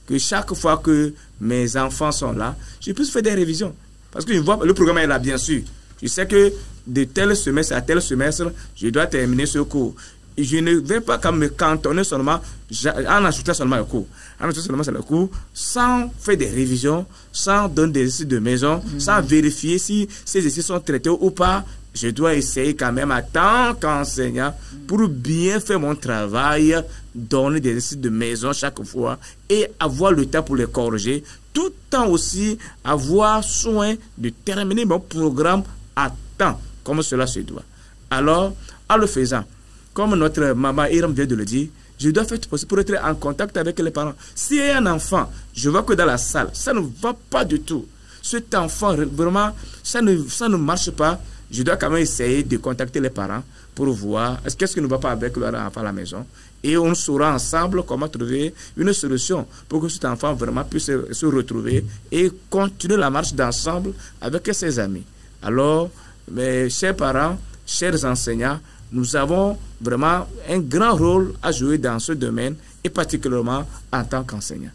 que chaque fois que mes enfants sont là, je puisse faire des révisions. Parce que je vois, le programme est là, bien sûr. Je sais que de tel semestre à tel semestre, je dois terminer ce cours. Et je ne vais pas me cantonner seulement en ajoutant seulement le cours. En ajoutant seulement le cours, sans faire des révisions, sans donner des exercices de maison, sans vérifier si ces exercices sont traités ou pas. Je dois essayer quand même en tant qu'enseignant pour bien faire mon travail, donner des exercices de maison chaque fois et avoir le temps pour les corriger, tout en aussi avoir soin de terminer mon programme à temps, comme cela se doit. Alors, en le faisant, comme notre maman Iram vient de le dire, je dois faire tout possible pour être en contact avec les parents. S'il y a un enfant, je vois que dans la salle, ça ne va pas du tout. Cet enfant, vraiment, ça ne marche pas. Je dois quand même essayer de contacter les parents pour voir qu'est-ce qui ne va pas avec leur enfant à la maison. Et on saura ensemble comment trouver une solution pour que cet enfant vraiment puisse se retrouver et continuer la marche d'ensemble avec ses amis. Alors, mes chers parents, chers enseignants, nous avons vraiment un grand rôle à jouer dans ce domaine et particulièrement en tant qu'enseignant.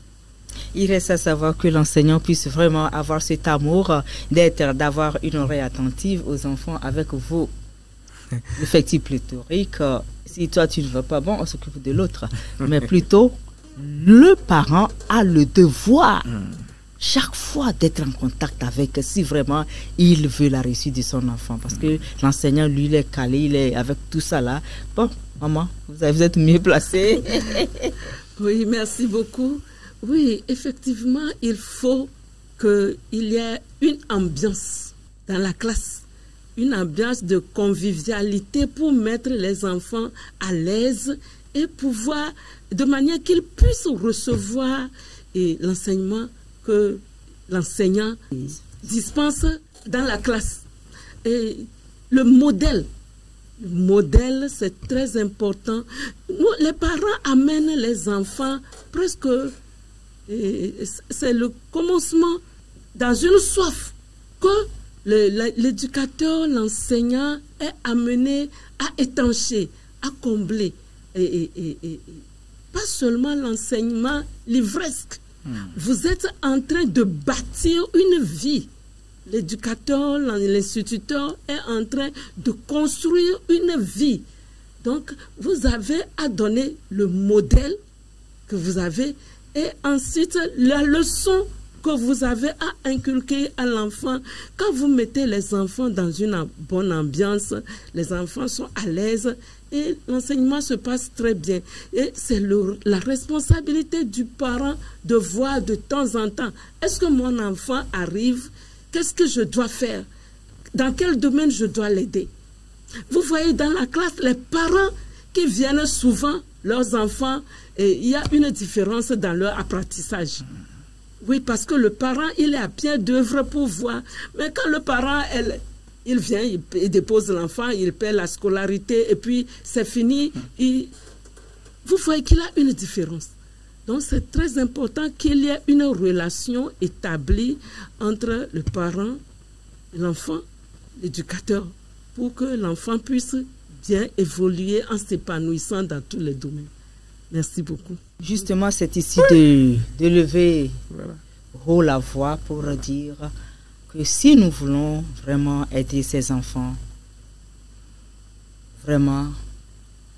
Il reste à savoir que l'enseignant puisse vraiment avoir cet amour d'avoir une oreille attentive aux enfants avec vos effectifs pléthoriques. Si toi tu ne veux pas, bon, on s'occupe de l'autre. Mais plutôt, le parent a le devoir chaque fois d'être en contact avec, si vraiment il veut la réussite de son enfant. Parce que l'enseignant, lui, il est calé, il est avec tout ça là. Bon, maman, vous êtes mieux placée. Oui, merci beaucoup. Oui, effectivement, il faut qu'il y ait une ambiance dans la classe, une ambiance de convivialité pour mettre les enfants à l'aise et pouvoir, de manière qu'ils puissent recevoir l'enseignement que l'enseignant dispense dans la classe. Et le modèle, c'est très important. Nous, les parents amènent les enfants presque... C'est le commencement dans une soif que l'éducateur, l'enseignant est amené à étancher, à combler. Et pas seulement l'enseignement livresque. Vous êtes en train de bâtir une vie. L'éducateur, l'instituteur est en train de construire une vie. Donc, vous avez à donner le modèle que vous avez et ensuite la leçon que vous avez à inculquer à l'enfant. Quand vous mettez les enfants dans une bonne ambiance, les enfants sont à l'aise et l'enseignement se passe très bien. Et c'est la responsabilité du parent de voir de temps en temps, est-ce que mon enfant arrive? Qu'est-ce que je dois faire? Dans quel domaine je dois l'aider? Vous voyez dans la classe, les parents qui viennent souvent, leurs enfants, il y a une différence dans leur apprentissage. Oui, parce que le parent, il est à pied d'œuvre pour voir. Mais quand le parent, il vient, il dépose l'enfant, il paie la scolarité, et puis c'est fini. Vous voyez qu'il a une différence. Donc, c'est très important qu'il y ait une relation établie entre le parent, l'enfant, l'éducateur, pour que l'enfant puisse bien évoluer en s'épanouissant dans tous les domaines. Merci beaucoup. Justement, c'est ici de lever haut la voix pour dire que si nous voulons vraiment aider ces enfants, vraiment,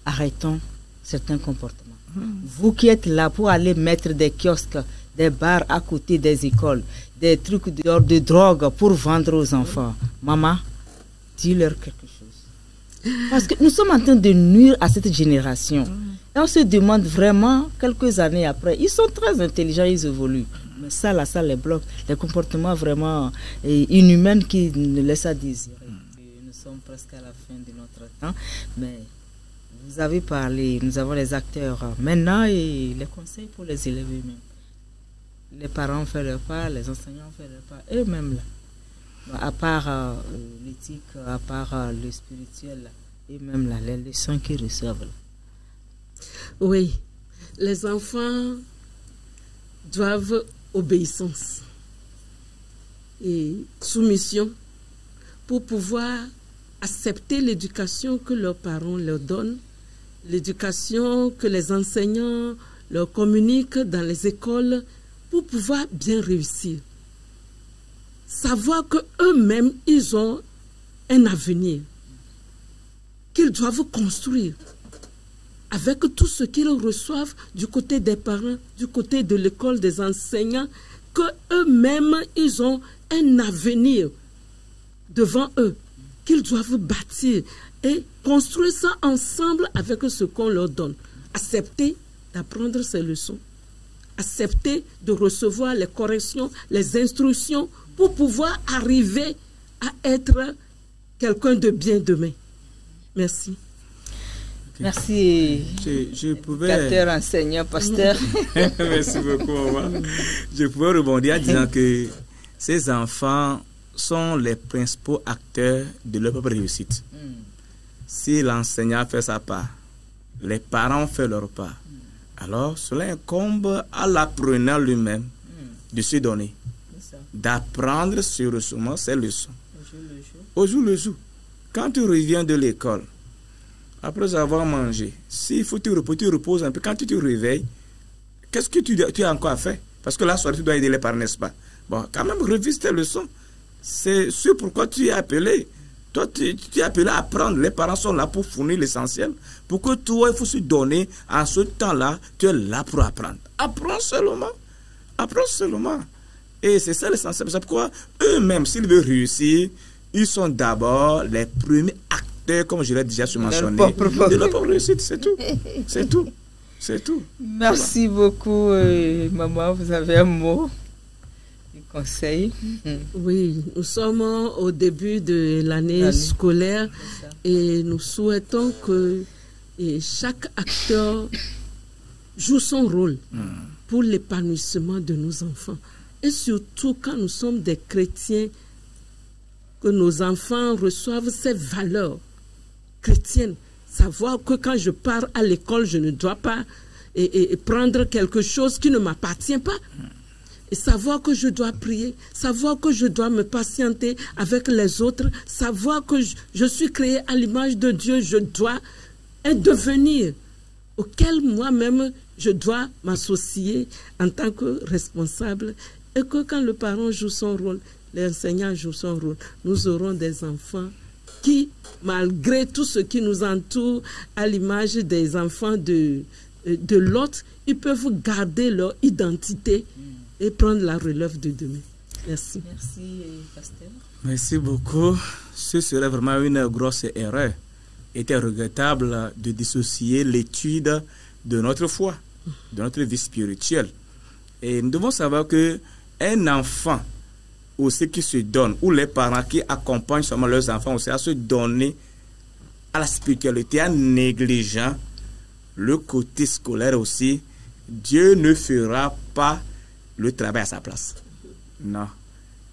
arrêtons certains comportements. Vous qui êtes là pour aller mettre des kiosques, des bars à côté des écoles, des trucs de drogue pour vendre aux enfants, maman, dis-leur quelque chose. Parce que nous sommes en train de nuire à cette génération. Et on se demande vraiment, quelques années après, ils sont très intelligents, ils évoluent. Mais ça les bloque. Les comportements vraiment inhumains qui nous laissent à désirer. Nous sommes presque à la fin de notre temps. Mais vous avez parlé, nous avons les acteurs maintenant et les conseils pour les élèves eux-mêmes. Les parents font leur part, les enseignants font leur part, eux-mêmes là. À part l'éthique, à part le spirituel, et même là, les leçons qu'ils reçoivent. Là. Oui, les enfants doivent obéissance. soumission pour pouvoir accepter l'éducation que leurs parents leur donnent, l'éducation que les enseignants leur communiquent dans les écoles pour pouvoir bien réussir. Savoir qu'eux-mêmes, ils ont un avenir qu'ils doivent construire avec tout ce qu'ils reçoivent du côté des parents, du côté de l'école, des enseignants, qu'eux-mêmes, ils ont un avenir devant eux, qu'ils doivent bâtir et construire ça ensemble avec ce qu'on leur donne. Accepter d'apprendre ces leçons, accepter de recevoir les corrections, les instructions pour pouvoir arriver à être quelqu'un de bien demain. Merci. Merci, je pouvais... éducateur, enseignant, pasteur. Merci beaucoup, maman. Je pouvais rebondir en disant que ces enfants sont les principaux acteurs de leur propre réussite. Si l'enseignant fait sa part, les parents font leur part, alors cela incombe à l'apprenant lui-même de se donner, d'apprendre sérieusement ses leçons. Au jour le jour. Quand tu reviens de l'école, après avoir mangé, s'il faut tu reposes un peu. Quand tu te réveilles, qu'est-ce que tu as encore à faire? Parce que la soirée, tu dois aider les parents, n'est-ce pas? Bon, quand même, revise tes leçons. C'est ce pourquoi tu es appelé. Toi, tu es appelé à apprendre. Les parents sont là pour fournir l'essentiel. Pour que toi, il faut se donner. En ce temps-là, tu es là pour apprendre. Apprends seulement. Apprends seulement. Et c'est ça l'essentiel. C'est pourquoi eux-mêmes, s'ils veulent réussir, ils sont d'abord les premiers acteurs, comme je l'ai déjà mentionné, de leur propre réussite. C'est tout. C'est tout. C'est tout. Merci beaucoup, maman. Vous avez un mot de conseil? Oui, nous sommes au début de l'année scolaire et nous souhaitons que chaque acteur joue son rôle pour l'épanouissement de nos enfants. Et surtout quand nous sommes des chrétiens, que nos enfants reçoivent ces valeurs chrétiennes. Savoir que quand je pars à l'école, je ne dois pas prendre quelque chose qui ne m'appartient pas. Et savoir que je dois prier, savoir que je dois me patienter avec les autres, savoir que je suis créé à l'image de Dieu, je dois un devenir auquel moi-même je dois m'associer en tant que responsable. Et que quand le parent joue son rôle, l'enseignant joue son rôle, nous aurons des enfants qui, malgré tout ce qui nous entoure, à l'image des enfants de l'autre, ils peuvent garder leur identité et prendre la relève de demain. Merci. Merci, pasteur. Merci beaucoup. Ce serait vraiment une grosse erreur. Il était regrettable de dissocier l'étude de notre foi, de notre vie spirituelle. Et nous devons savoir que un enfant aussi qui se donne, ou les parents qui accompagnent seulement leurs enfants aussi à se donner à la spiritualité en négligeant le côté scolaire aussi, Dieu ne fera pas le travail à sa place. Non.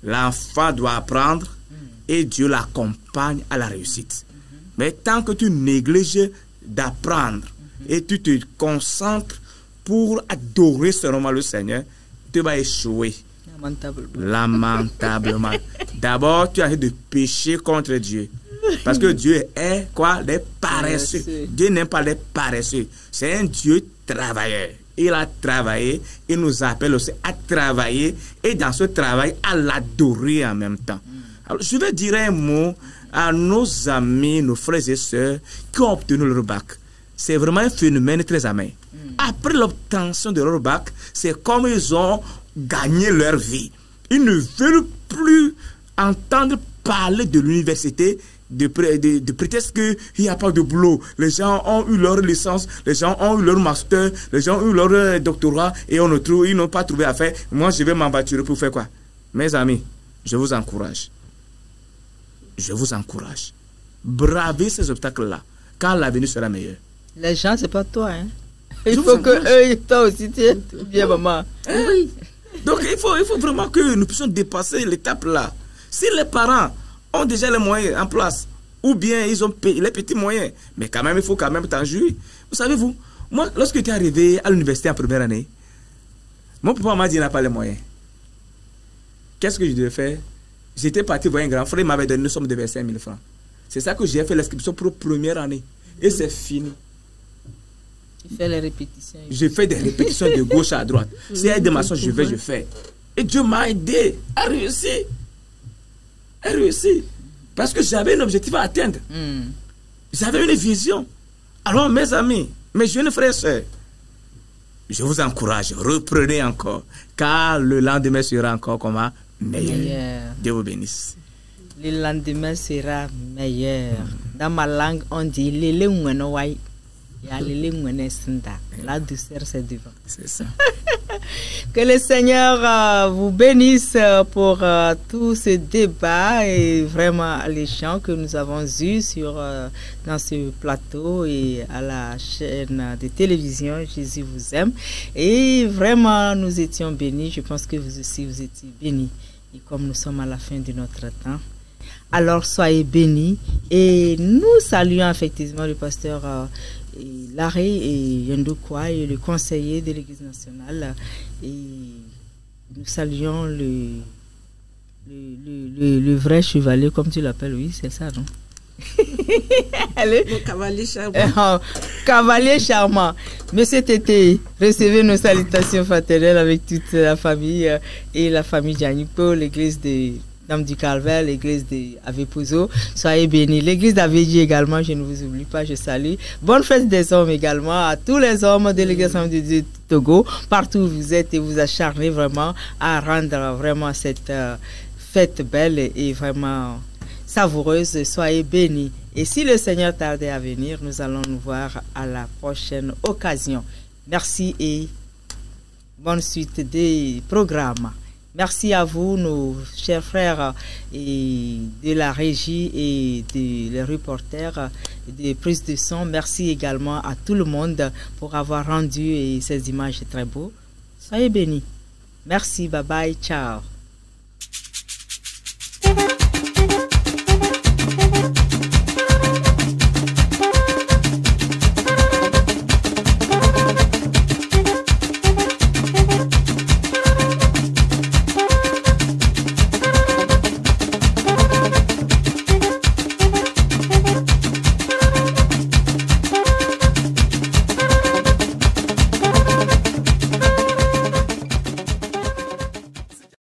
L'enfant doit apprendre et Dieu l'accompagne à la réussite. Mais tant que tu négliges d'apprendre et tu te concentres pour adorer seulement le Seigneur, tu vas échouer. Lamentablement. D'abord, tu as de pécher contre Dieu. Parce que Dieu est quoi? Les paresseux. Dieu n'aime pas les paresseux. C'est un Dieu travailleur. Il a travaillé. Il nous appelle aussi à travailler. Et dans ce travail, à l'adorer en même temps. Alors, je vais dire un mot à nos amis, nos frères et sœurs qui ont obtenu leur bac. C'est vraiment un phénomène très amer. Après l'obtention de leur bac, c'est comme ils ont gagné leur vie. Ils ne veulent plus entendre parler de l'université de prétexte qu'il n'y a pas de boulot. Les gens ont eu leur licence, les gens ont eu leur master, les gens ont eu leur doctorat et ils n'ont pas trouvé à faire. Moi, je vais m'abattre pour faire quoi? Mes amis, je vous encourage. Je vous encourage. Bravez ces obstacles-là, car l'avenir sera meilleur. Les gens, c'est pas toi, hein? Il faut que toi aussi, tu es bien, maman. Oui. Donc, il faut vraiment que nous puissions dépasser l'étape là. Si les parents ont déjà les moyens en place, ou bien ils ont les petits moyens, mais quand même, il faut quand même t'en jouir. Vous savez, moi, lorsque tu es arrivé à l'université en première année, mon papa m'a dit qu'il n'a pas les moyens. Qu'est-ce que je devais faire? J'étais parti voir un grand frère, il m'avait donné une somme de 25 000 francs. C'est ça que j'ai fait l'inscription pour la première année. Et c'est fini. Tu fais les répétitions. Je fais des répétitions de gauche à droite. Si il y a des maçons, je fais. Et Dieu m'a aidé à réussir. À réussir. Parce que j'avais un objectif à atteindre. J'avais une vision. Alors, mes amis, mes jeunes frères et sœurs, je vous encourage, reprenez encore, car le lendemain sera encore comment meilleur. Dieu vous bénisse. Le lendemain sera meilleur. Dans ma langue, on dit la douceur, c'est devant. C'est ça. Que le Seigneur vous bénisse pour tout ce débat et vraiment les chants que nous avons eus dans ce plateau et à la chaîne de télévision Jésus vous aime. Et vraiment, nous étions bénis. Je pense que vous aussi, vous étiez bénis. Et comme nous sommes à la fin de notre temps, alors soyez bénis. Et nous saluons effectivement le pasteur Larry et Yendokwa et le conseiller de l'Église nationale. Et nous saluons le vrai chevalier, comme tu l'appelles, oui, c'est ça, non? Le cavalier charmant. Cavalier charmant. Monsieur Tété, recevez nos salutations fraternelles avec toute la famille et la famille Janipo, l'église de Dame du Calvaire, l'église d'Avepozo. Soyez bénis. L'église d'Avedji également, je ne vous oublie pas, je salue. Bonne fête des hommes également à tous les hommes de l'église de Togo, partout où vous êtes et vous acharnez vraiment à rendre vraiment cette fête belle et vraiment savoureuse. Soyez bénis. Et si le Seigneur tardait à venir, nous allons nous voir à la prochaine occasion. Merci et bonne suite des programmes. Merci à vous, nos chers frères et de la régie et des reporters des prises de son. Merci également à tout le monde pour avoir rendu ces images très beaux. Soyez bénis. Merci, bye bye, ciao.